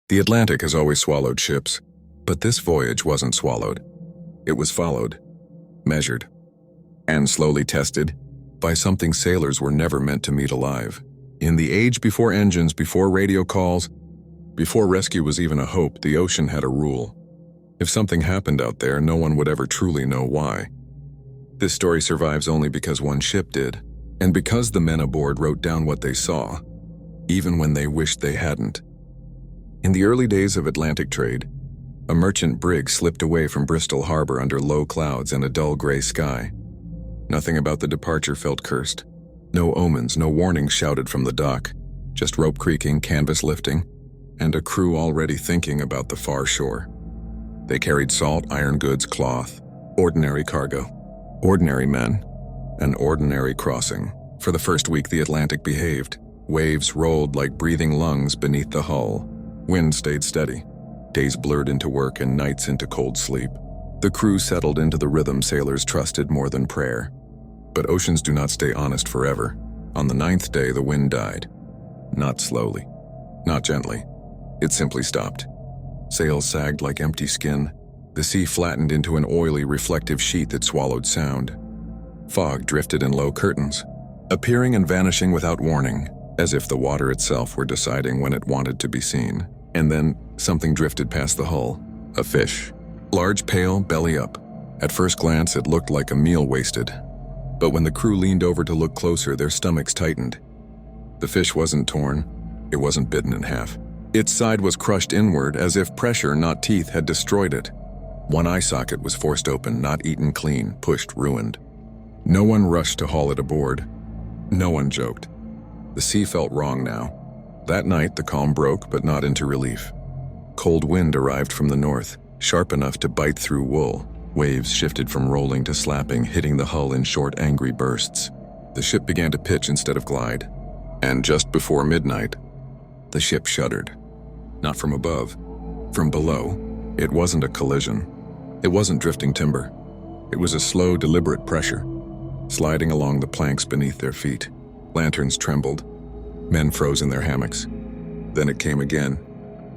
The Atlantic has always swallowed ships, but this voyage wasn't swallowed. It was followed, measured, and slowly tested by something sailors were never meant to meet alive. In the age before engines, before radio calls, before rescue was even a hope, the ocean had a rule. If something happened out there, no one would ever truly know why. This story survives only because one ship did, and because the men aboard wrote down what they saw, even when they wished they hadn't. In the early days of Atlantic trade, a merchant brig slipped away from Bristol Harbor under low clouds and a dull gray sky. Nothing about the departure felt cursed. No omens, no warnings shouted from the dock, just rope creaking, canvas lifting, and a crew already thinking about the far shore. They carried salt, iron goods, cloth, ordinary cargo, ordinary men, an ordinary crossing. For the first week, the Atlantic behaved. Waves rolled like breathing lungs beneath the hull. Wind stayed steady. Days blurred into work and nights into cold sleep. The crew settled into the rhythm sailors trusted more than prayer. But oceans do not stay honest forever. On the 9th day, the wind died. Not slowly, not gently. It simply stopped. Sails sagged like empty skin. The sea flattened into an oily, reflective sheet that swallowed sound. Fog drifted in low curtains, appearing and vanishing without warning, as if the water itself were deciding when it wanted to be seen. And then something drifted past the hull. A fish. Large, pale, belly up. At first glance, it looked like a meal wasted. But when the crew leaned over to look closer, their stomachs tightened. The fish wasn't torn. It wasn't bitten in half. Its side was crushed inward, as if pressure, not teeth, had destroyed it. One eye socket was forced open, not eaten clean, pushed, ruined. No one rushed to haul it aboard. No one joked. The sea felt wrong now. That night, the calm broke, but not into relief. Cold wind arrived from the north, sharp enough to bite through wool. Waves shifted from rolling to slapping, hitting the hull in short, angry bursts. The ship began to pitch instead of glide. And just before midnight, the ship shuddered. Not from above, from below. It wasn't a collision. It wasn't drifting timber. It was a slow, deliberate pressure, sliding along the planks beneath their feet. Lanterns trembled. Men froze in their hammocks. Then it came again,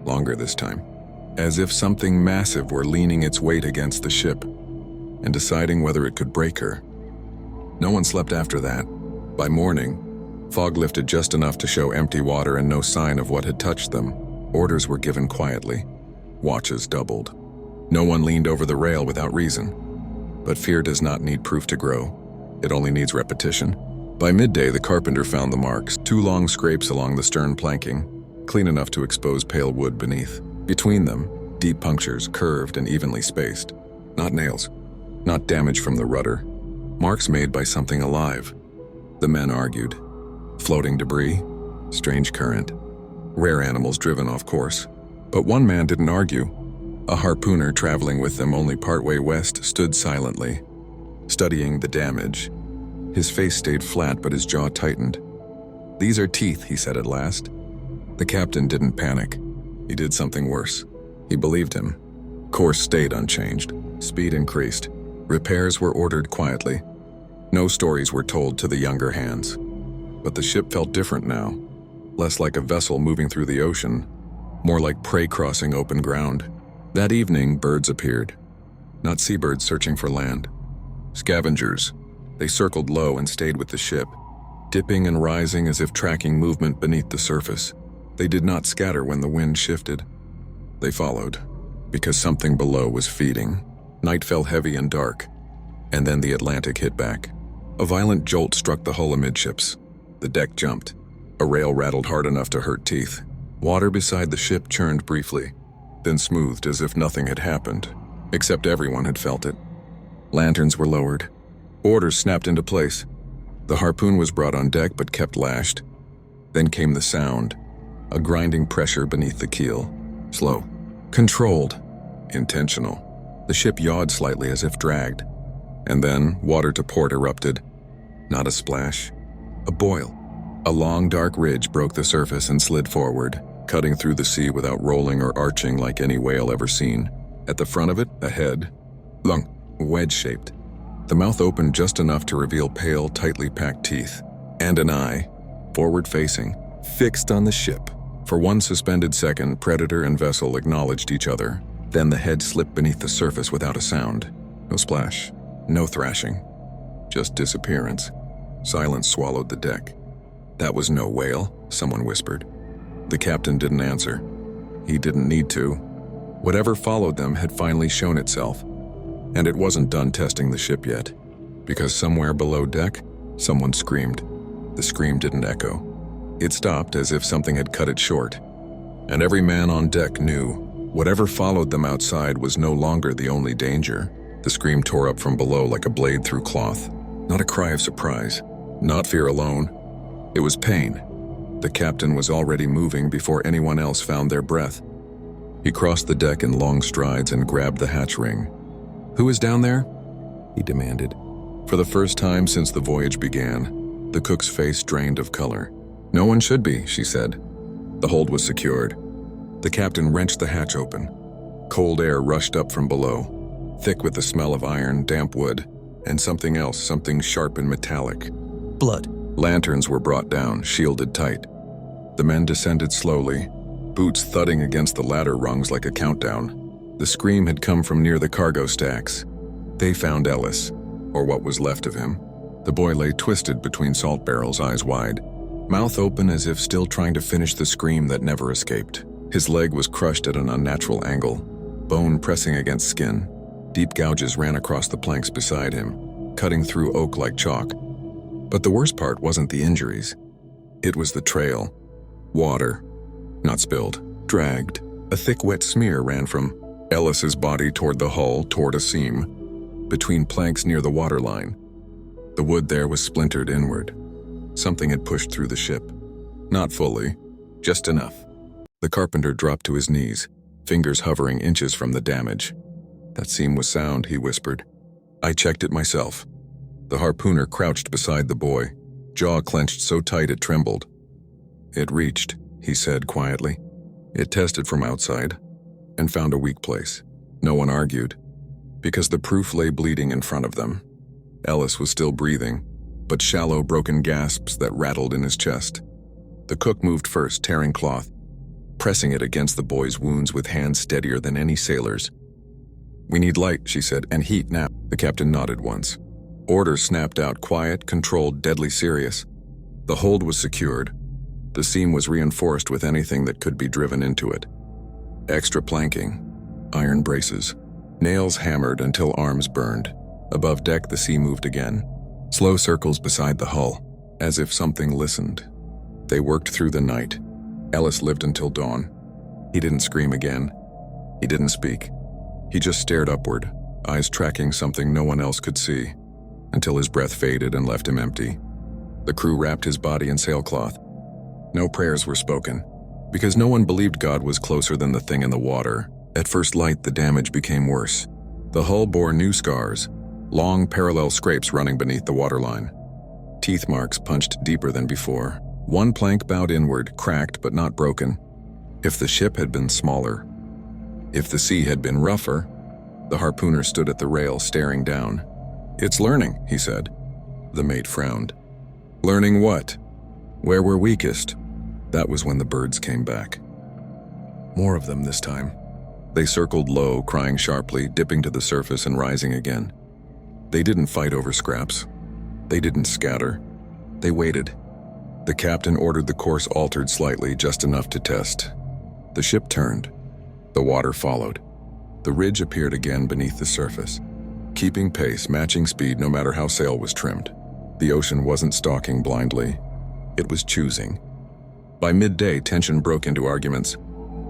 longer this time, as if something massive were leaning its weight against the ship and deciding whether it could break her. No one slept after that. By morning, fog lifted just enough to show empty water and no sign of what had touched them. Orders were given quietly. Watches doubled. No one leaned over the rail without reason. But fear does not need proof to grow. It only needs repetition. By midday, the carpenter found the marks, 2 long scrapes along the stern planking, clean enough to expose pale wood beneath. Between them, deep punctures, curved and evenly spaced. Not nails, not damage from the rudder. Marks made by something alive. The men argued. Floating debris, strange current, rare animals driven off course. But one man didn't argue. A harpooner traveling with them only partway west stood silently, studying the damage. His face stayed flat, but his jaw tightened. "These are teeth," he said at last. The captain didn't panic. He did something worse. He believed him. Course stayed unchanged. Speed increased. Repairs were ordered quietly. No stories were told to the younger hands. But the ship felt different now. Less like a vessel moving through the ocean, more like prey crossing open ground. That evening, birds appeared. Not seabirds searching for land. Scavengers. They circled low and stayed with the ship, dipping and rising as if tracking movement beneath the surface. They did not scatter when the wind shifted. They followed, because something below was feeding. Night fell heavy and dark, and then the Atlantic hit back. A violent jolt struck the hull amidships. The deck jumped. A rail rattled hard enough to hurt teeth. Water beside the ship churned briefly, then smoothed as if nothing had happened, except everyone had felt it. Lanterns were lowered. Orders snapped into place. The harpoon was brought on deck but kept lashed. Then came the sound, a grinding pressure beneath the keel. Slow, controlled, intentional. The ship yawed slightly as if dragged. And then water to port erupted. Not a splash, a boil. A long dark ridge broke the surface and slid forward, cutting through the sea without rolling or arching like any whale ever seen. At the front of it, a head, long, wedge-shaped. The mouth opened just enough to reveal pale, tightly packed teeth, and an eye, forward-facing, fixed on the ship. For one suspended second, predator and vessel acknowledged each other. Then the head slipped beneath the surface without a sound. No splash, no thrashing, just disappearance. Silence swallowed the deck. "That was no whale," someone whispered. The captain didn't answer. He didn't need to. Whatever followed them had finally shown itself. And it wasn't done testing the ship yet, because somewhere below deck, someone screamed. The scream didn't echo. It stopped as if something had cut it short. And every man on deck knew whatever followed them outside was no longer the only danger. The scream tore up from below like a blade through cloth. Not a cry of surprise, not fear alone. It was pain. The captain was already moving before anyone else found their breath. He crossed the deck in long strides and grabbed the hatch ring. "Who is down there?" he demanded. For the first time since the voyage began, the cook's face drained of color. "No one should be," she said. The hold was secured. The captain wrenched the hatch open. Cold air rushed up from below, thick with the smell of iron, damp wood, and something else, something sharp and metallic. Blood. Lanterns were brought down, shielded tight. The men descended slowly, boots thudding against the ladder rungs like a countdown. The scream had come from near the cargo stacks. They found Ellis, or what was left of him. The boy lay twisted between salt barrels, eyes wide, mouth open as if still trying to finish the scream that never escaped. His leg was crushed at an unnatural angle, bone pressing against skin. Deep gouges ran across the planks beside him, cutting through oak like chalk. But the worst part wasn't the injuries. It was the trail. Water. Not spilled, dragged. A thick wet smear ran from Ellis's body toward the hull, toward a seam, between planks near the waterline. The wood there was splintered inward. Something had pushed through the ship. Not fully, just enough. The carpenter dropped to his knees, fingers hovering inches from the damage. "That seam was sound," he whispered. "I checked it myself." The harpooner crouched beside the boy, jaw clenched so tight it trembled. "It reached," he said quietly. "It tested from outside, and found a weak place." No one argued, because the proof lay bleeding in front of them. Ellis was still breathing, but shallow, broken gasps that rattled in his chest. The cook moved first, tearing cloth, pressing it against the boy's wounds with hands steadier than any sailor's. "We need light," she said, "and heat now." The captain nodded once. Orders snapped out, quiet, controlled, deadly serious. The hold was secured. The seam was reinforced with anything that could be driven into it. Extra planking, iron braces, nails hammered until arms burned. Above deck, the sea moved again. Slow circles beside the hull, as if something listened. They worked through the night. Ellis lived until dawn. He didn't scream again. He didn't speak. He just stared upward, eyes tracking something no one else could see, until his breath faded and left him empty. The crew wrapped his body in sailcloth. No prayers were spoken, because no one believed God was closer than the thing in the water. At first light, the damage became worse. The hull bore new scars, long parallel scrapes running beneath the waterline. Teeth marks punched deeper than before. One plank bowed inward, cracked but not broken. If the ship had been smaller, if the sea had been rougher, the harpooner stood at the rail, staring down. "It's learning," he said. The mate frowned. "Learning what? Where we're weakest?" That was when the birds came back. More of them this time. They circled low, crying sharply, dipping to the surface and rising again. They didn't fight over scraps. They didn't scatter. They waited. The captain ordered the course altered slightly, just enough to test. The ship turned. The water followed. The ridge appeared again beneath the surface, keeping pace, matching speed no matter how sail was trimmed. The ocean wasn't stalking blindly. It was choosing. By midday, tension broke into arguments.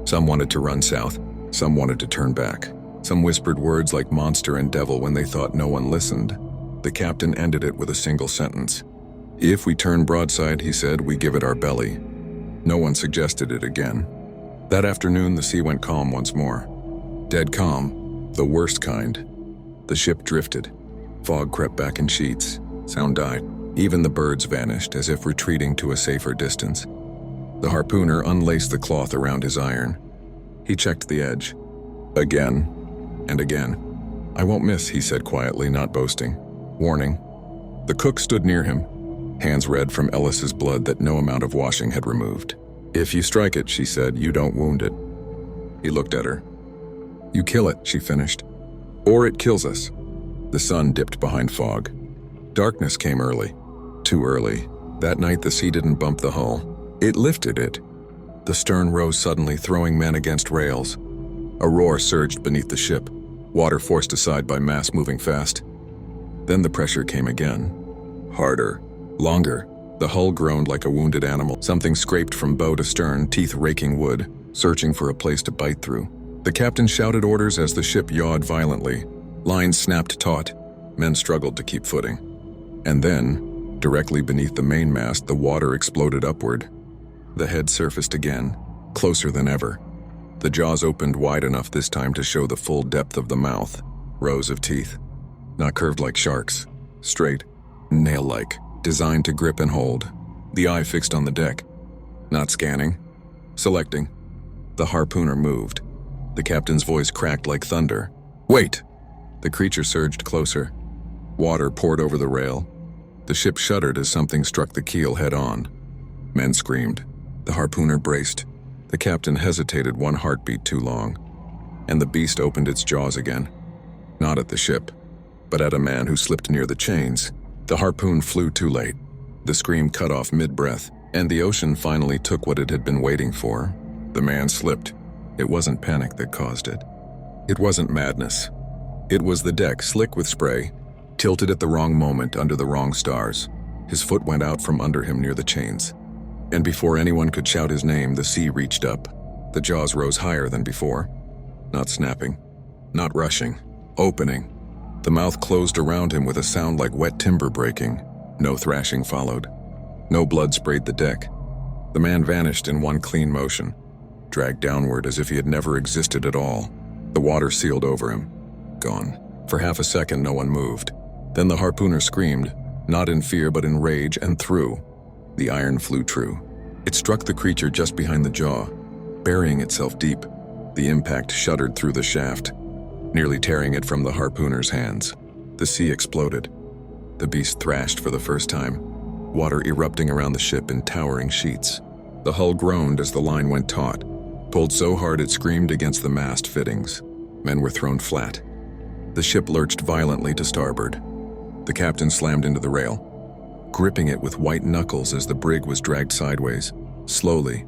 Some wanted to run south. Some wanted to turn back. Some whispered words like monster and devil when they thought no one listened. The captain ended it with a single sentence. "If we turn broadside," he said, "we give it our belly." No one suggested it again. That afternoon, the sea went calm once more. Dead calm, the worst kind. The ship drifted. Fog crept back in sheets. Sound died. Even the birds vanished, as if retreating to a safer distance. The harpooner unlaced the cloth around his iron. He checked the edge. Again and again. "I won't miss," he said quietly, not boasting. Warning. The cook stood near him, hands red from Ellis's blood that no amount of washing had removed. "If you strike it," she said, "you don't wound it." He looked at her. "You kill it," she finished. "Or it kills us." The sun dipped behind fog. Darkness came early. Too early. That night the sea didn't bump the hull. It lifted it. The stern rose suddenly, throwing men against rails. A roar surged beneath the ship, water forced aside by mass moving fast. Then the pressure came again. Harder. Longer. The hull groaned like a wounded animal. Something scraped from bow to stern, teeth raking wood, searching for a place to bite through. The captain shouted orders as the ship yawed violently. Lines snapped taut. Men struggled to keep footing. And then, directly beneath the mainmast, the water exploded upward. The head surfaced again, closer than ever. The jaws opened wide enough this time to show the full depth of the mouth. Rows of teeth. Not curved like sharks. Straight. Nail-like. Designed to grip and hold. The eye fixed on the deck. Not scanning. Selecting. The harpooner moved. The captain's voice cracked like thunder. "Wait!" The creature surged closer. Water poured over the rail. The ship shuddered as something struck the keel head-on. Men screamed. The harpooner braced. The captain hesitated one heartbeat too long. And the beast opened its jaws again. Not at the ship, but at a man who slipped near the chains. The harpoon flew too late. The scream cut off mid-breath, and the ocean finally took what it had been waiting for. The man slipped. It wasn't panic that caused it. It wasn't madness. It was the deck, slick with spray, tilted at the wrong moment under the wrong stars. His foot went out from under him near the chains. And before anyone could shout his name, the sea reached up. The jaws rose higher than before. Not snapping. Not rushing. Opening. The mouth closed around him with a sound like wet timber breaking. No thrashing followed. No blood sprayed the deck. The man vanished in one clean motion, dragged downward as if he had never existed at all. The water sealed over him. Gone. For half a second, no one moved. Then the harpooner screamed, not in fear but in rage, and threw. The iron flew true. It struck the creature just behind the jaw, burying itself deep. The impact shuddered through the shaft, nearly tearing it from the harpooner's hands. The sea exploded. The beast thrashed for the first time, water erupting around the ship in towering sheets. The hull groaned as the line went taut, pulled so hard it screamed against the mast fittings. Men were thrown flat. The ship lurched violently to starboard. The captain slammed into the rail, gripping it with white knuckles as the brig was dragged sideways, slowly,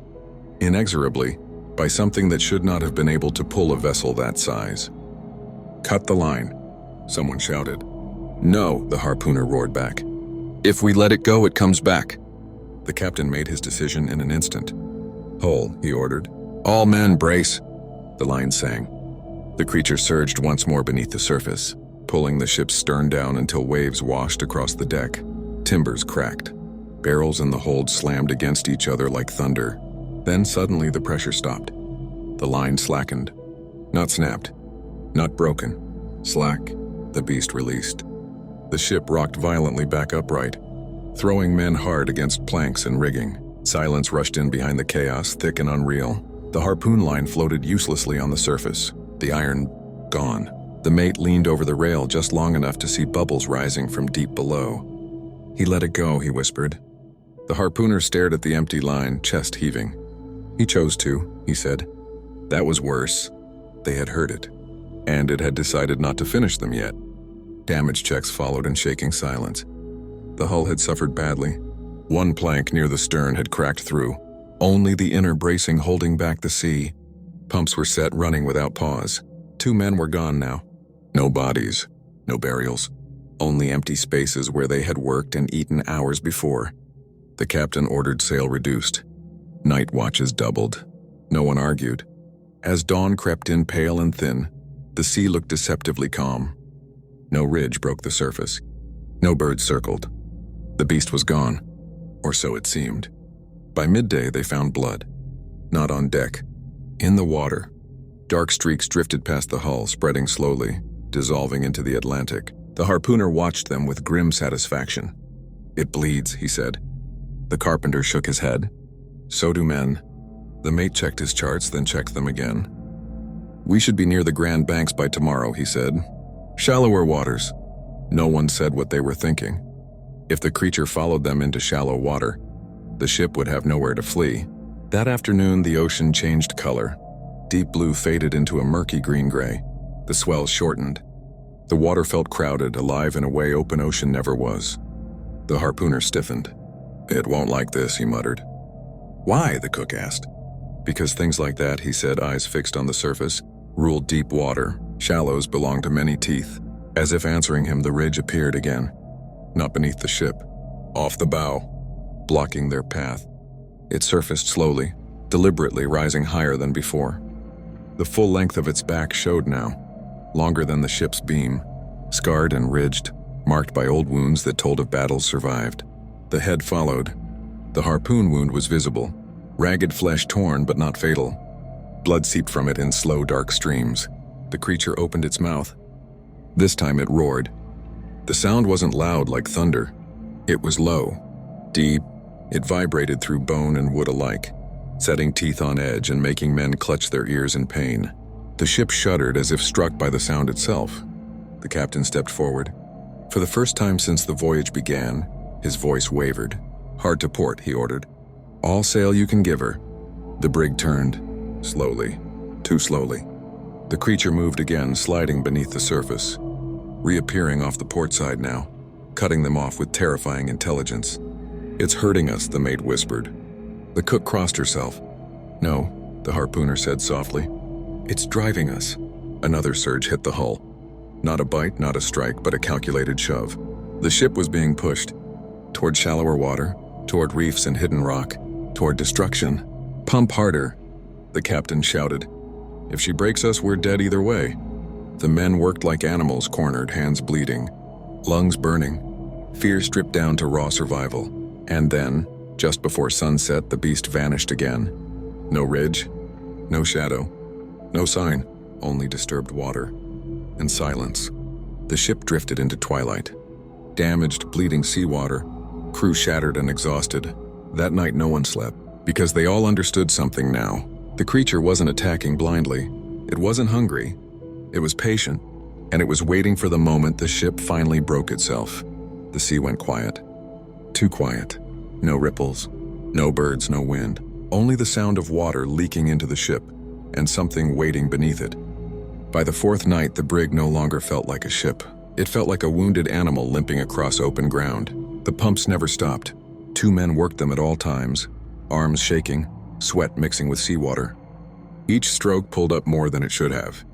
inexorably, by something that should not have been able to pull a vessel that size. "Cut the line," someone shouted. "No," the harpooner roared back. "If we let it go, it comes back." The captain made his decision in an instant. "Hull," he ordered. "All men brace," the line sang. The creature surged once more beneath the surface, pulling the ship's stern down until waves washed across the deck. Timbers cracked. Barrels in the hold slammed against each other like thunder. Then suddenly the pressure stopped. The line slackened. Not snapped. Not broken. Slack. The beast released. The ship rocked violently back upright, throwing men hard against planks and rigging. Silence rushed in behind the chaos, thick and unreal. The harpoon line floated uselessly on the surface. The iron gone. The mate leaned over the rail just long enough to see bubbles rising from deep below. "He let it go," he whispered. The harpooner stared at the empty line, chest heaving. "He chose to," he said. That was worse. They had heard it, and it had decided not to finish them yet. Damage checks followed in shaking silence. The hull had suffered badly. One plank near the stern had cracked through, only the inner bracing holding back the sea. Pumps were set running without pause. 2 men were gone now. No bodies, no burials, only empty spaces where they had worked and eaten hours before. The captain ordered sail reduced. Night watches doubled. No one argued. As dawn crept in pale and thin, the sea looked deceptively calm. No ridge broke the surface. No birds circled. The beast was gone, or so it seemed. By midday they found blood. Not on deck. In the water. Dark streaks drifted past the hull, spreading slowly, dissolving into the Atlantic. The harpooner watched them with grim satisfaction. "It bleeds," he said. The carpenter shook his head. "So do men." The mate checked his charts, then checked them again. "We should be near the Grand Banks by tomorrow," he said. "Shallower waters." No one said what they were thinking. If the creature followed them into shallow water, the ship would have nowhere to flee. That afternoon, the ocean changed color. Deep blue faded into a murky green-gray. The swell shortened. The water felt crowded, alive in a way open ocean never was. The harpooner stiffened. "It won't like this," he muttered. "Why?" the cook asked. "Because things like that," he said, eyes fixed on the surface, ruled deep water. Shallows belong to many teeth. As if answering him, the ridge appeared again. Not beneath the ship. Off the bow, blocking their path. It surfaced slowly, deliberately rising higher than before. The full length of its back showed now, longer than the ship's beam, scarred and ridged, marked by old wounds that told of battles survived. The head followed. The harpoon wound was visible, ragged flesh torn but not fatal. Blood seeped from it in slow, dark streams. The creature opened its mouth. This time it roared. The sound wasn't loud like thunder. It was low, deep. It vibrated through bone and wood alike, setting teeth on edge and making men clutch their ears in pain. The ship shuddered as if struck by the sound itself. The captain stepped forward. For the first time since the voyage began, his voice wavered. "Hard to port," he ordered. "All sail you can give her." The brig turned, slowly, too slowly. The creature moved again, sliding beneath the surface, reappearing off the port side now, cutting them off with terrifying intelligence. "It's hurting us," the mate whispered. The cook crossed herself. "No," the harpooner said softly. "It's driving us." Another surge hit the hull. Not a bite, not a strike, but a calculated shove. The ship was being pushed toward shallower water, toward reefs and hidden rock, toward destruction. "Pump harder," the captain shouted. "If she breaks us, we're dead either way." The men worked like animals, cornered, hands bleeding, lungs burning, fear stripped down to raw survival. And then, just before sunset, the beast vanished again. No ridge, no shadow, no sign, only disturbed water and silence. The ship drifted into twilight. Damaged, bleeding seawater, crew shattered and exhausted. That night no one slept, because they all understood something now. The creature wasn't attacking blindly. It wasn't hungry. It was patient, and it was waiting for the moment the ship finally broke itself. The sea went quiet. Too quiet. No ripples, no birds, no wind. Only the sound of water leaking into the ship, and something waiting beneath it. By the fourth night, the brig no longer felt like a ship. It felt like a wounded animal limping across open ground. The pumps never stopped. 2 men worked them at all times, arms shaking, sweat mixing with seawater. Each stroke pulled up more than it should have.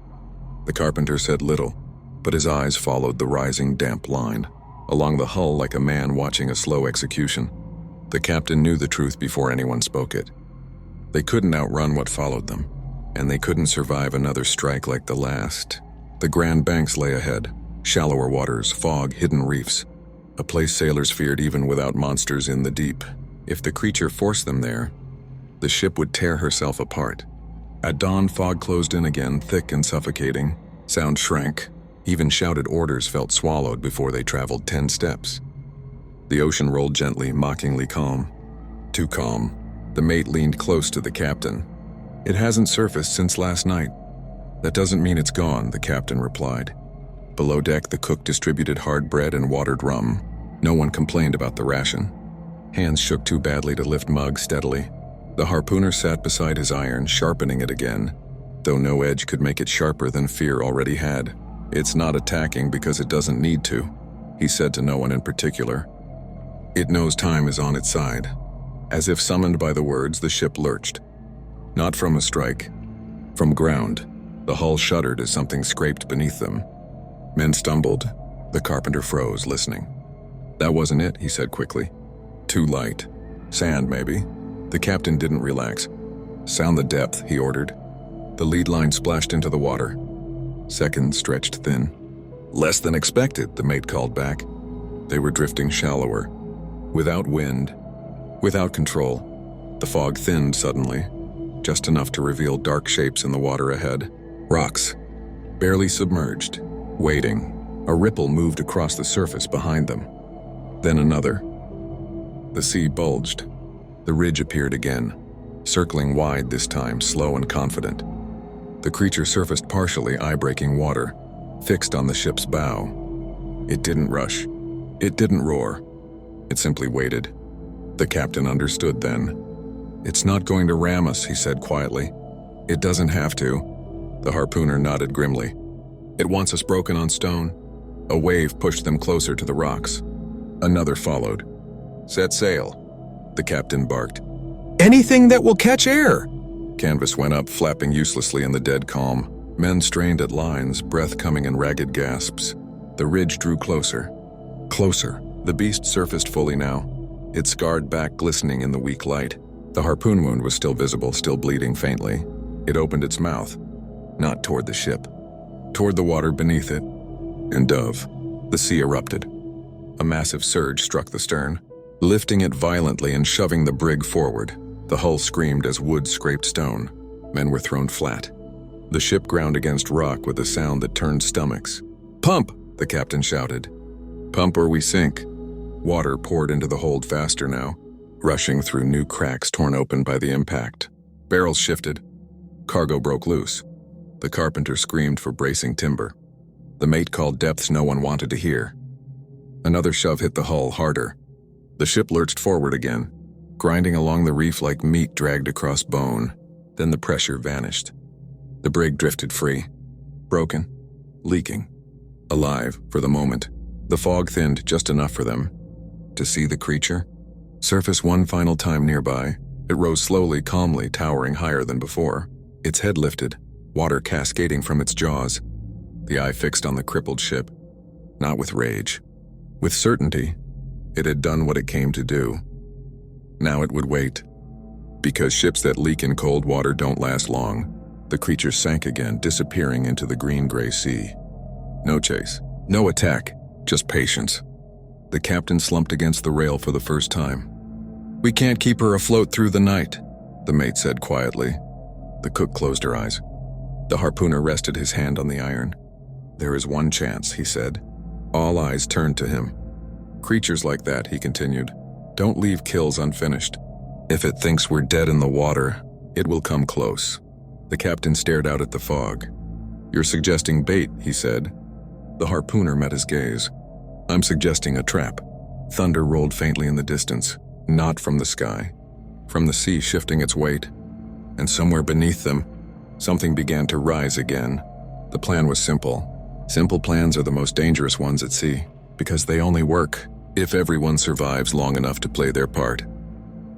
The carpenter said little, but his eyes followed the rising damp line along the hull like a man watching a slow execution. The captain knew the truth before anyone spoke it. They couldn't outrun what followed them, and they couldn't survive another strike like the last. The Grand Banks lay ahead, shallower waters, fog, hidden reefs, a place sailors feared even without monsters in the deep. If the creature forced them there, the ship would tear herself apart. At dawn, fog closed in again, thick and suffocating. Sound shrank. Even shouted orders felt swallowed before they traveled 10 steps. The ocean rolled gently, mockingly calm. Too calm. The mate leaned close to the captain. "It hasn't surfaced since last night." "That doesn't mean it's gone," the captain replied. Below deck, the cook distributed hard bread and watered rum. No one complained about the ration. Hands shook too badly to lift mugs steadily. The harpooner sat beside his iron, sharpening it again, though no edge could make it sharper than fear already had. "It's not attacking because it doesn't need to," he said to no one in particular. "It knows time is on its side." As if summoned by the words, the ship lurched. Not from a strike, from ground. The hull shuddered as something scraped beneath them. Men stumbled. The carpenter froze, listening. "That wasn't it," he said quickly. "Too light. Sand, maybe." The captain didn't relax. "Sound the depth," he ordered. The lead line splashed into the water. Seconds stretched thin. "Less than expected," the mate called back. They were drifting shallower. Without wind, without control. The fog thinned suddenly, just enough to reveal dark shapes in the water ahead. Rocks, barely submerged, waiting. A ripple moved across the surface behind them. Then another. The sea bulged. The ridge appeared again, circling wide this time, slow and confident. The creature surfaced partially, eye-breaking water, fixed on the ship's bow. It didn't rush. It didn't roar. It simply waited. The captain understood then. "It's not going to ram us," he said quietly. "It doesn't have to." The harpooner nodded grimly. "It wants us broken on stone." A wave pushed them closer to the rocks. Another followed. "Set sail," the captain barked. "Anything that will catch air!" Canvas went up, flapping uselessly in the dead calm. Men strained at lines, breath coming in ragged gasps. The ridge drew closer. Closer. The beast surfaced fully now, its scarred back glistening in the weak light. The harpoon wound was still visible, still bleeding faintly. It opened its mouth, not toward the ship, toward the water beneath it. And the sea erupted. A massive surge struck the stern, lifting it violently and shoving the brig forward. The hull screamed as wood scraped stone. Men were thrown flat. The ship ground against rock with a sound that turned stomachs. "Pump!" the captain shouted. "Pump or we sink." Water poured into the hold faster now, rushing through new cracks torn open by the impact. Barrels shifted. Cargo broke loose. The carpenter screamed for bracing timber. The mate called depths no one wanted to hear. Another shove hit the hull harder. The ship lurched forward again, grinding along the reef like meat dragged across bone. Then the pressure vanished. The brig drifted free, broken, leaking, alive for the moment. The fog thinned just enough for them to see the creature surface one final time nearby. It rose slowly, calmly, towering higher than before. Its head lifted, water cascading from its jaws. The eye fixed on the crippled ship, not with rage, with certainty. It had done what it came to do. Now it would wait, because ships that leak in cold water don't last long. The creature sank again, disappearing into the green-gray sea. No chase, no attack, just patience. The captain slumped against the rail for the first time. "We can't keep her afloat through the night," the mate said quietly. The cook closed her eyes. The harpooner rested his hand on the iron. "There is one chance," he said. All eyes turned to him. "Creatures like that," he continued, "don't leave kills unfinished. If it thinks we're dead in the water, it will come close." The captain stared out at the fog. "You're suggesting bait," he said. The harpooner met his gaze. "I'm suggesting a trap." Thunder rolled faintly in the distance, not from the sky, from the sea shifting its weight. And somewhere beneath them, something began to rise again. The plan was simple. Simple plans are the most dangerous ones at sea, because they only work if everyone survives long enough to play their part.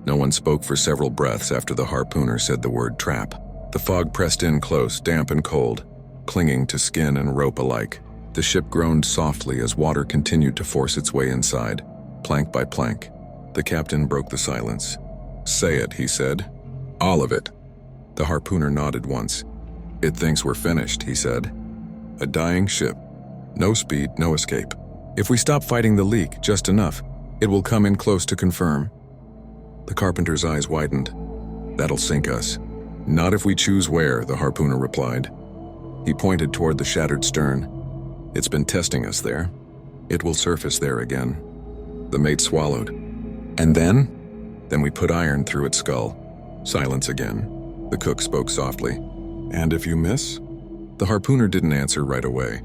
No one spoke for several breaths after the harpooner said the word trap. The fog pressed in close, damp and cold, clinging to skin and rope alike. The ship groaned softly as water continued to force its way inside, plank by plank. The captain broke the silence. "Say it," he said. "All of it." The harpooner nodded once. "It thinks we're finished," he said. "A dying ship. No speed, no escape. If we stop fighting the leak just enough, it will come in close to confirm." The carpenter's eyes widened. "That'll sink us." "Not if we choose where," the harpooner replied. He pointed toward the shattered stern. "It's been testing us there. It will surface there again." The mate swallowed. "And then?" "Then we put iron through its skull." Silence again. The cook spoke softly. "And if you miss?" The harpooner didn't answer right away.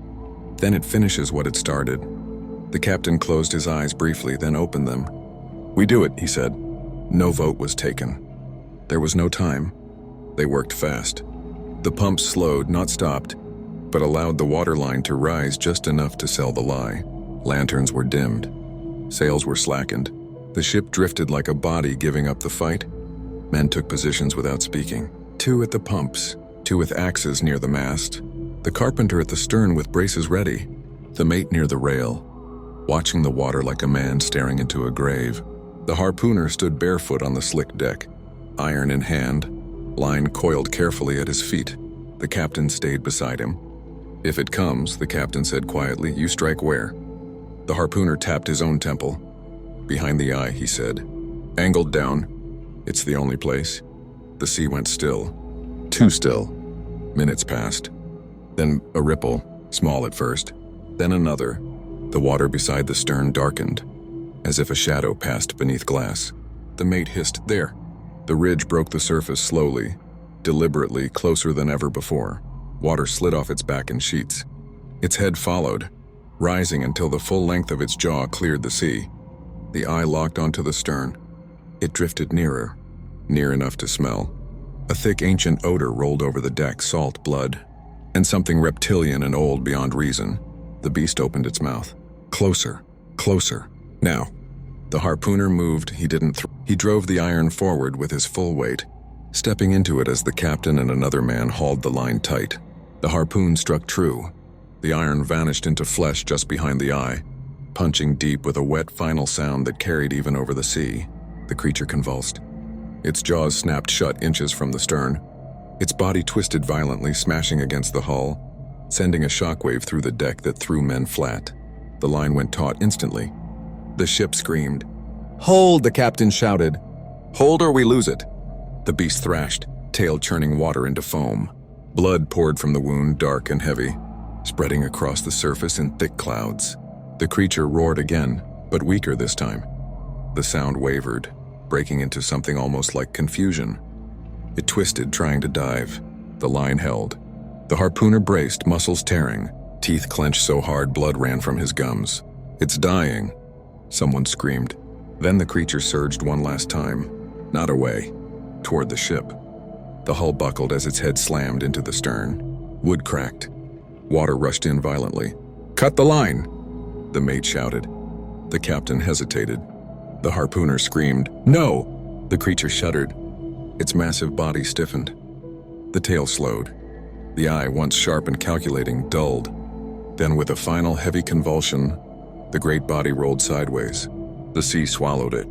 "Then it finishes what it started." The captain closed his eyes briefly, then opened them. "We do it," he said. No vote was taken. There was no time. They worked fast. The pumps slowed, not stopped, but allowed the waterline to rise just enough to sell the lie. Lanterns were dimmed. Sails were slackened. The ship drifted like a body giving up the fight. Men took positions without speaking. 2 at the pumps, 2 with axes near the mast, the carpenter at the stern with braces ready, the mate near the rail, watching the water like a man staring into a grave. The harpooner stood barefoot on the slick deck, iron in hand, line coiled carefully at his feet. The captain stayed beside him. "If it comes," the captain said quietly, "you strike where?" The harpooner tapped his own temple. "Behind the eye," he said. "Angled down. It's the only place." The sea went still. Too still. Minutes passed. Then a ripple, small at first. Then another. The water beside the stern darkened, as if a shadow passed beneath glass. The mate hissed, "There!" The ridge broke the surface slowly, deliberately, closer than ever before. Water slid off its back in sheets. Its head followed, rising until the full length of its jaw cleared the sea. The eye locked onto the stern. It drifted nearer. near enough to smell. A thick ancient odor rolled over the deck, salt, blood, and something reptilian and old beyond reason. The beast opened its mouth. Closer, closer. Now. The harpooner moved. He drove the iron forward with his full weight, stepping into it as the captain and another man hauled the line tight. The harpoon struck true. The iron vanished into flesh just behind the eye, punching deep with a wet final sound that carried even over the sea. The creature convulsed. Its jaws snapped shut inches from the stern. Its body twisted violently, smashing against the hull, sending a shockwave through the deck that threw men flat. The line went taut instantly. The ship screamed. "Hold!" the captain shouted. "Hold or we lose it!" The beast thrashed, tail churning water into foam. Blood poured from the wound, dark and heavy, spreading across the surface in thick clouds. The creature roared again, but weaker this time. The sound wavered, breaking into something almost like confusion. It twisted, trying to dive. The line held. The harpooner braced, muscles tearing, teeth clenched so hard blood ran from his gums. "It's dying," someone screamed. Then the creature surged one last time, not away, toward the ship. The hull buckled as its head slammed into the stern. Wood cracked. Water rushed in violently. "Cut the line!" the mate shouted. The captain hesitated. The harpooner screamed, "No!" The creature shuddered. Its massive body stiffened. The tail slowed. The eye, once sharp and calculating, dulled. Then with a final heavy convulsion, the great body rolled sideways. The sea swallowed it.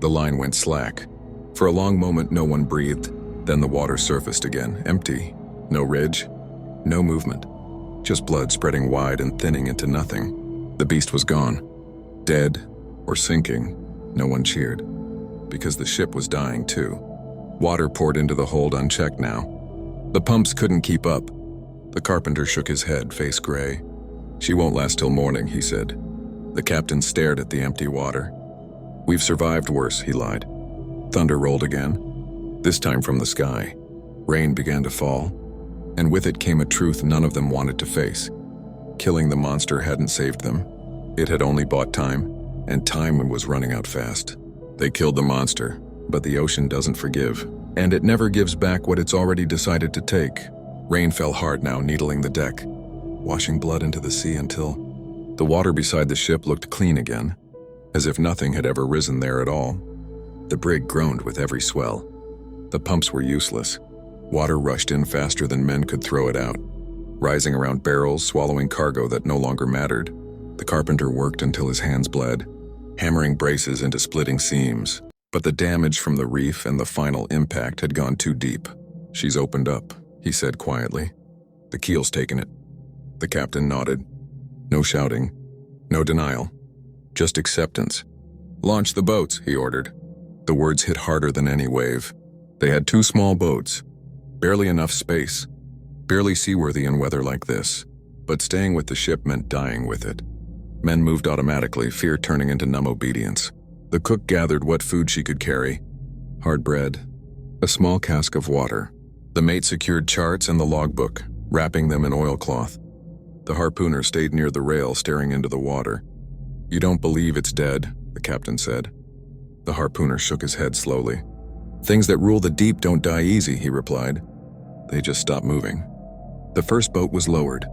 The line went slack. For a long moment no one breathed. Then the water surfaced again, empty. No ridge, no movement. Just blood spreading wide and thinning into nothing. The beast was gone. Dead or sinking. No one cheered. Because the ship was dying too. Water poured into the hold unchecked now. The pumps couldn't keep up. The carpenter shook his head, face gray. "She won't last till morning," he said. The captain stared at the empty water. "We've survived worse," he lied. Thunder rolled again, this time from the sky. Rain began to fall, and with it came a truth none of them wanted to face. Killing the monster hadn't saved them. It had only bought time, and time was running out fast. They killed the monster, but the ocean doesn't forgive, and it never gives back what it's already decided to take. Rain fell hard now, needling the deck, washing blood into the sea until the water beside the ship looked clean again, as if nothing had ever risen there at all. The brig groaned with every swell. The pumps were useless. Water rushed in faster than men could throw it out, rising around barrels, swallowing cargo that no longer mattered. The carpenter worked until his hands bled, hammering braces into splitting seams. But the damage from the reef and the final impact had gone too deep. "She's opened up," he said quietly. "The keel's taken it." The captain nodded. No shouting, no denial, just acceptance. "Launch the boats," he ordered. The words hit harder than any wave. They had 2 small boats, barely enough space, barely seaworthy in weather like this, but staying with the ship meant dying with it. Men moved automatically, fear turning into numb obedience. The cook gathered what food she could carry: hard bread, a small cask of water. The mate secured charts and the logbook, wrapping them in oilcloth. The harpooner stayed near the rail, staring into the water. "You don't believe it's dead," the captain said. The harpooner shook his head slowly. "Things that rule the deep don't die easy," he replied. They just stopped moving. The first boat was lowered.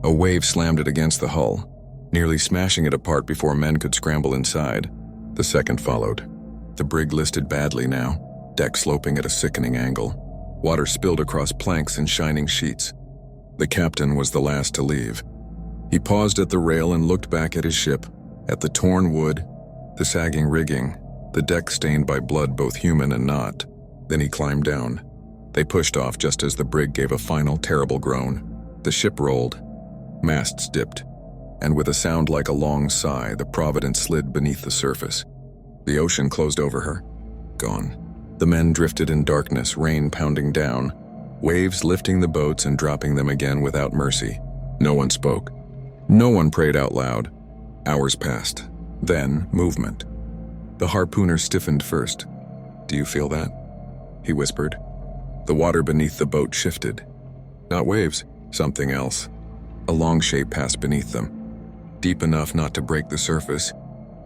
A wave slammed it against the hull, nearly smashing it apart before men could scramble inside. The second followed. The brig listed badly now, deck sloping at a sickening angle. Water spilled across planks in shining sheets. The captain was the last to leave. He paused at the rail and looked back at his ship, at the torn wood, the sagging rigging, the deck stained by blood both human and not. Then he climbed down. They pushed off just as the brig gave a final terrible groan. The ship rolled. Masts dipped, and with a sound like a long sigh, the Providence slid beneath the surface. The ocean closed over her. Gone. The men drifted in darkness, rain pounding down, waves lifting the boats and dropping them again without mercy. No one spoke. No one prayed out loud. Hours passed. Then, movement. The harpooner stiffened first. "Do you feel that?" he whispered. The water beneath the boat shifted. Not waves, something else. A long shape passed beneath them, deep enough not to break the surface,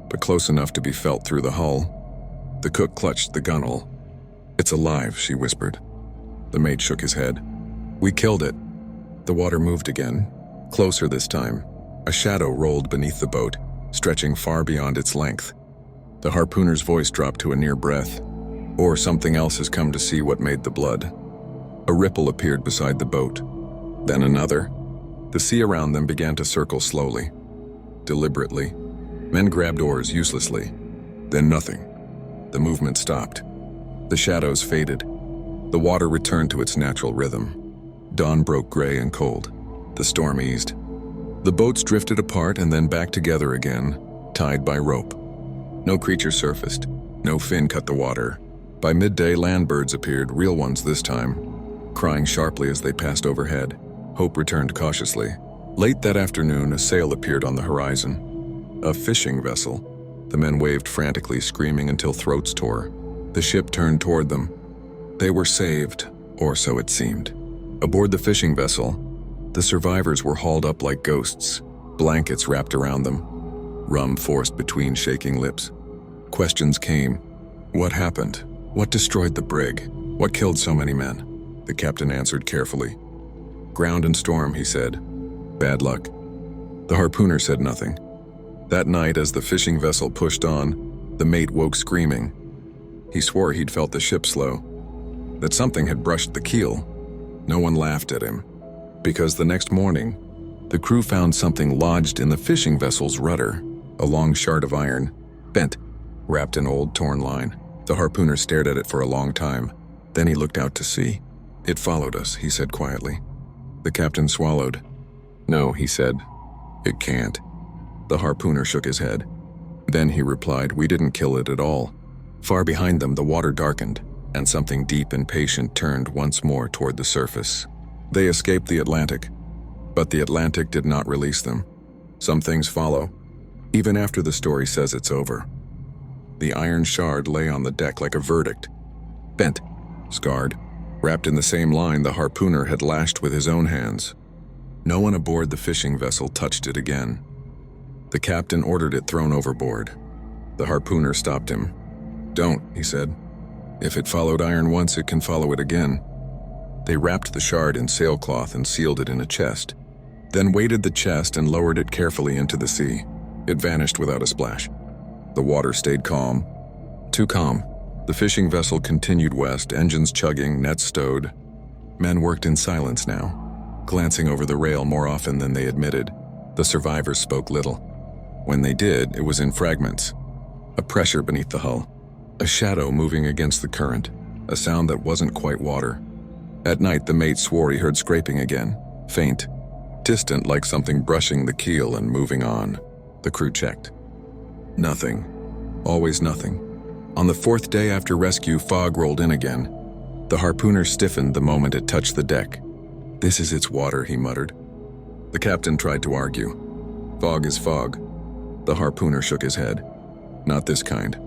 but close enough to be felt through the hull. The cook clutched the gunwale. "It's alive," she whispered. The mate shook his head. "We killed it." The water moved again, closer this time. A shadow rolled beneath the boat, stretching far beyond its length. The harpooner's voice dropped to a near breath. "Or something else has come to see what made the blood." A ripple appeared beside the boat. Then another. The sea around them began to circle slowly, deliberately. Men grabbed oars uselessly. Then nothing. The movement stopped. The shadows faded. The water returned to its natural rhythm. Dawn broke gray and cold. The storm eased. The boats drifted apart and then back together again, tied by rope. No creature surfaced. No fin cut the water. By midday, land birds appeared, real ones this time, crying sharply as they passed overhead. Hope returned cautiously. Late that afternoon, a sail appeared on the horizon. A fishing vessel. The men waved frantically, screaming until throats tore. The ship turned toward them. They were saved, or so it seemed. Aboard the fishing vessel, the survivors were hauled up like ghosts, blankets wrapped around them, rum forced between shaking lips. Questions came. What happened? What destroyed the brig? What killed so many men? The captain answered carefully. "Ground and storm," he said. "Bad luck." The harpooner said nothing. That night, as the fishing vessel pushed on, the mate woke screaming. He swore he'd felt the ship slow, that something had brushed the keel. No one laughed at him, because the next morning, the crew found something lodged in the fishing vessel's rudder, a long shard of iron, bent, wrapped in old torn line. The harpooner stared at it for a long time. Then he looked out to sea. "It followed us," he said quietly. The captain swallowed. "No," he said. "It can't." The harpooner shook his head. Then he replied, "We didn't kill it at all." Far behind them, the water darkened, and something deep and patient turned once more toward the surface. They escaped the Atlantic, but the Atlantic did not release them. Some things follow, even after the story says it's over. The iron shard lay on the deck like a verdict, bent, scarred, wrapped in the same line the harpooner had lashed with his own hands. No one aboard the fishing vessel touched it again. The captain ordered it thrown overboard. The harpooner stopped him. "Don't," he said. "If it followed iron once, it can follow it again." They wrapped the shard in sailcloth and sealed it in a chest, then weighted the chest and lowered it carefully into the sea. It vanished without a splash. The water stayed calm. Too calm. The fishing vessel continued west, engines chugging, nets stowed. Men worked in silence now, glancing over the rail more often than they admitted. The survivors spoke little. When they did, it was in fragments. A pressure beneath the hull. A shadow moving against the current. A sound that wasn't quite water. At night, the mate swore he heard scraping again. Faint. Distant, like something brushing the keel and moving on. The crew checked. Nothing. Always nothing. On the fourth day after rescue, fog rolled in again. The harpooner stiffened the moment it touched the deck. "This is its water," he muttered. The captain tried to argue. "Fog is fog." The harpooner shook his head. "Not this kind."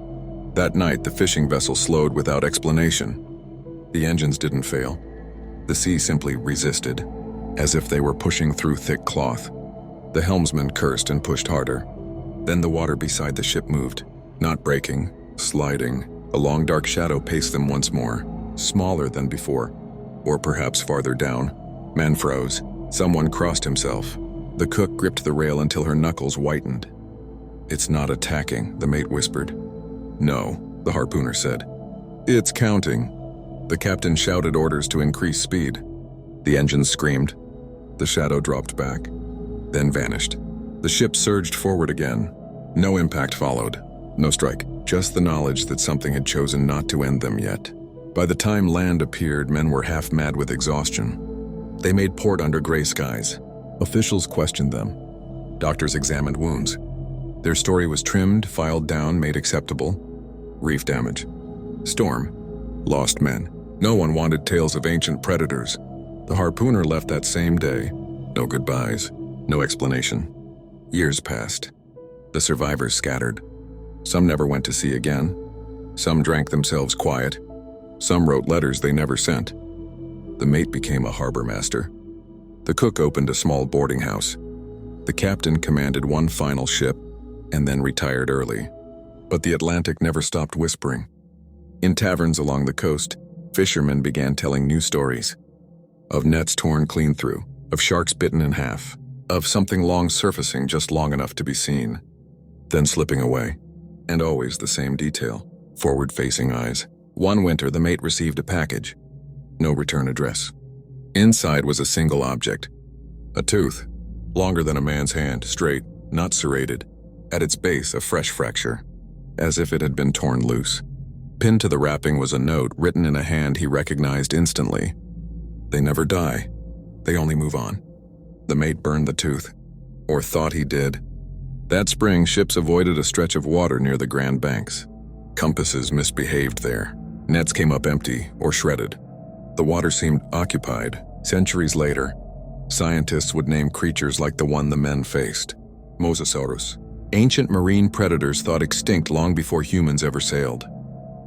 That night, the fishing vessel slowed without explanation. The engines didn't fail. The sea simply resisted, as if they were pushing through thick cloth. The helmsman cursed and pushed harder. Then the water beside the ship moved, not breaking, sliding. A long dark shadow paced them once more, smaller than before, or perhaps farther down. Men froze. Someone crossed himself. The cook gripped the rail until her knuckles whitened. "It's not attacking," the mate whispered. "No," the harpooner said. "It's counting." The captain shouted orders to increase speed. The engines screamed. The shadow dropped back, then vanished. The ship surged forward again. No impact followed. No strike. Just the knowledge that something had chosen not to end them yet. By the time land appeared, men were half mad with exhaustion. They made port under gray skies. Officials questioned them. Doctors examined wounds. Their story was trimmed, filed down, made acceptable. Reef damage. Storm. Lost men. No one wanted tales of ancient predators. The harpooner left that same day. No goodbyes. No explanation. Years passed. The survivors scattered. Some never went to sea again. Some drank themselves quiet. Some wrote letters they never sent. The mate became a harbor master. The cook opened a small boarding house. The captain commanded one final ship and then retired early. But the Atlantic never stopped whispering. In taverns along the coast, Fishermen began telling new stories. Of nets torn clean through, of sharks bitten in half, of something long surfacing just long enough to be seen, then slipping away. And always the same detail, forward-facing eyes. One winter, the mate received a package. No return address. Inside was a single object. A tooth, longer than a man's hand, straight, not serrated. At its base, a fresh fracture, as if it had been torn loose. Pinned to the wrapping was a note written in a hand he recognized instantly. They never die. They only move on. The mate burned the tooth, or thought he did. That spring, ships avoided a stretch of water near the Grand Banks. Compasses misbehaved there. Nets came up empty or shredded. The water seemed occupied. Centuries later, scientists would name creatures like the one the men faced. Mosasaurus. Ancient marine predators thought extinct long before humans ever sailed.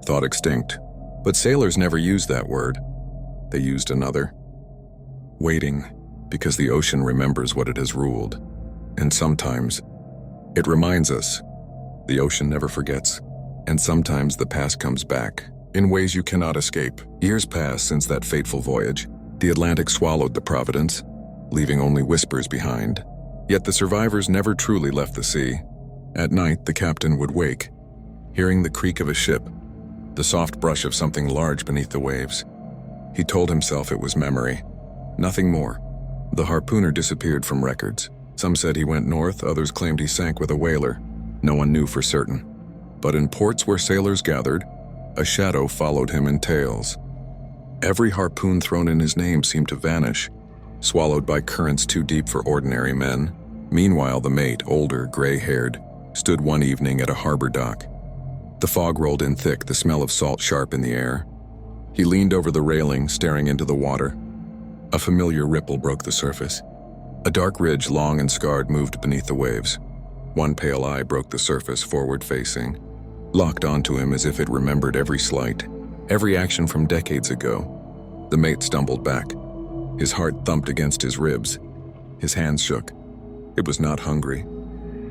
Thought extinct. But sailors never used that word. They used another. Waiting, because the ocean remembers what it has ruled. And sometimes, it reminds us. The ocean never forgets. And sometimes the past comes back, in ways you cannot escape. Years passed since that fateful voyage. The Atlantic swallowed the Providence, leaving only whispers behind. Yet the survivors never truly left the sea. At night, the captain would wake, hearing the creak of a ship, the soft brush of something large beneath the waves. He told himself it was memory, nothing more. The harpooner disappeared from records. Some said he went north, others claimed he sank with a whaler. No one knew for certain. But in ports where sailors gathered, a shadow followed him in tales. Every harpoon thrown in his name seemed to vanish, swallowed by currents too deep for ordinary men. Meanwhile, the mate, older, gray-haired, stood one evening at a harbor dock. The fog rolled in thick, the smell of salt sharp in the air. He leaned over the railing, staring into the water. A familiar ripple broke the surface. A dark ridge, long and scarred, moved beneath the waves. One pale eye broke the surface, forward-facing, locked onto him as if it remembered every slight, every action from decades ago. The mate stumbled back. His heart thumped against his ribs. His hands shook. It was not hungry.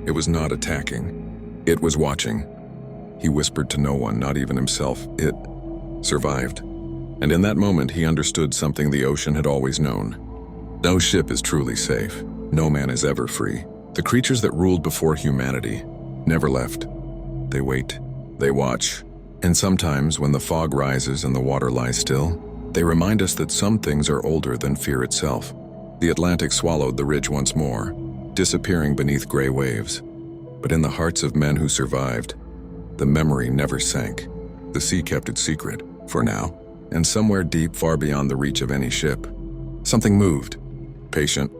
It was not attacking. It was watching. He whispered to no one, not even himself. It survived. And in that moment, he understood something the ocean had always known. No ship is truly safe. No man is ever free. The creatures that ruled before humanity never left. They wait. They watch. And sometimes, when the fog rises and the water lies still, they remind us that some things are older than fear itself. The Atlantic swallowed the ridge once more, disappearing beneath gray waves. But in the hearts of men who survived, the memory never sank. The sea kept its secret, for now, and somewhere deep, far beyond the reach of any ship, something moved, patient,